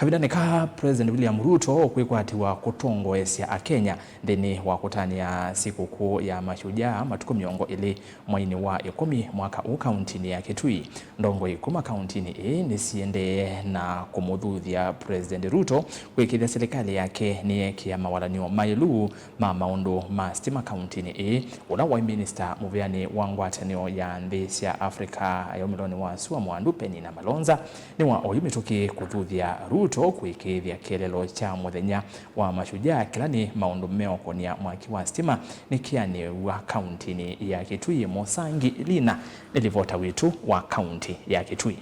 Kavinda ka President William Ruto kwikwatiwa kutongoesya akenya ndeni wa kutania siku kuu ya mashujaa matuku miongo ili mwaini wa 10 mwaka huu kauntini ya Kitui. Ndongo ikuma kauntini nisiende na kumudhuthia President Ruto kwikithia serikali yake ni kia mawalanio mailu ma maundu ma stima kauntini ula wa Minister Muvyani wa ngwatanio ya nthi cia Afrika ya umiloni wa Sua Mwandu Penina Malonza ni wa oyumituki kuthuthia Ruto kuikithia kielelo cha muthenya wa mashujaa kilani maundu meokonia mwaki wa stima ni kiani wa kauntini ya Kitui. Mosangi Lina nilivota witu wa kaunti ya Kitui.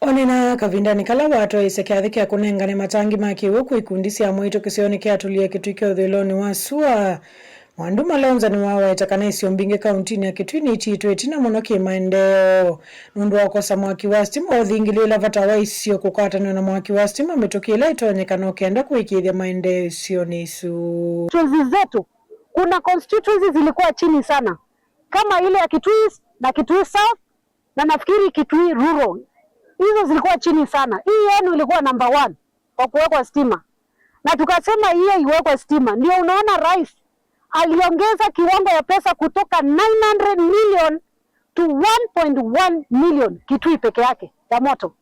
Onena Kavindani kala watu isekiathi kia kunengane matangi makiwu ikundisi ya mwito kisioni kia tulia Kitui kia uthiloni wa Sua Mwandu Malonza ni wawa itakanesi ombinge kauntini ya Kitui ni chito etina monoki maendeo nundu wakosa mwaki wa stima othingilila vatawa isio kukatana na mwaki wa stima metokila itonyekana ukienda kuikithia maendeo isio nisu. Constituencies zetu kuna constituencies zilikuwa chini sana kama ile ya Kitui na Kitui South na nafikiri Kitui Rural, hizo zilikuwa chini sana. Hii yenu ilikuwa number 1 kwa kuwekwa stima na tukasema hiyo iwekwe stima. Ndio unaona rais aliongeza kiwango ya pesa kutoka 900 million to 1.1 million Kitui peke yake ya moto.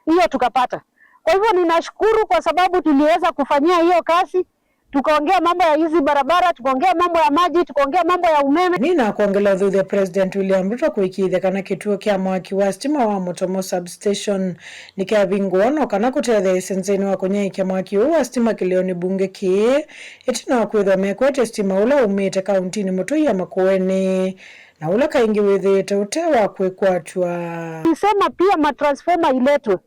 Hiyo tukapata. Kwa hivyo ninashukuru kwa sababu tuliweza kufanyia hiyo kazi. Tukaongea mambo ya hizi barabara, tukaongea mambo ya maji, tukaongea mambo ya umeme. Nina kuongela dhudhi ya President William Ruto kuikithia kana kituo kia mwaki wa stima wa Motomo substation ni kia vinguono kana kuteatha isenzeni wa kunyai kia mwaki wa stima kilioni bunge kie itina wakwithwa mekwete stima ula umite kauntini Mutui ya Makueni na ula kaingi withite utewa kwikwatua. Nisema pia matransformer iletwe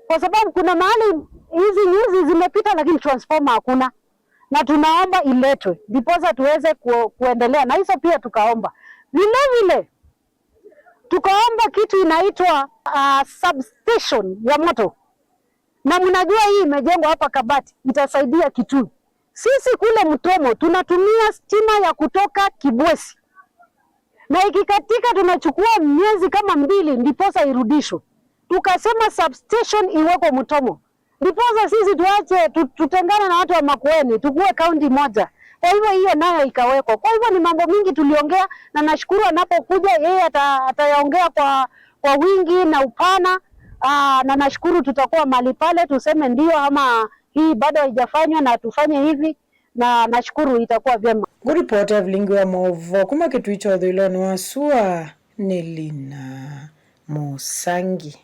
kwa sababu kuna mahali hizi nyuzi zimepita lakini transformer hakuna, na tunaomba iletwe ndiposa tuweze kuendelea na hizo. Pia tukaomba vile tukaomba kitu inaitwa substation ya moto, na mnajua hii imejengwa hapa Kabati, itasaidia Kitui. Sisi kule Mutomo tunatumia stima ya kutoka Kibwesi na ikikatika tunachukua miezi kama 2 ndiposa irudishwe. Tukasema substation iwekwe Mutomo ndiposa sisi tuache tutengana na watu wa Makueni tukue kaunti moja. Kwa hivyo hiyo nayo ikawekwa. Kwa hivyo ni mambo mingi tuliongea, na nashukuru anapokuja yeye atayaongea kwa wingi na upana. Na nashukuru tutakuwa mali pale tuseme ndio ama hii bado haijafanywa na tufanye hivi, na nashukuru itakuwa vyema. Good report Evelyn wa Movo kuma Kitui cha uthiloni wa Sua ni Lina Mosangi.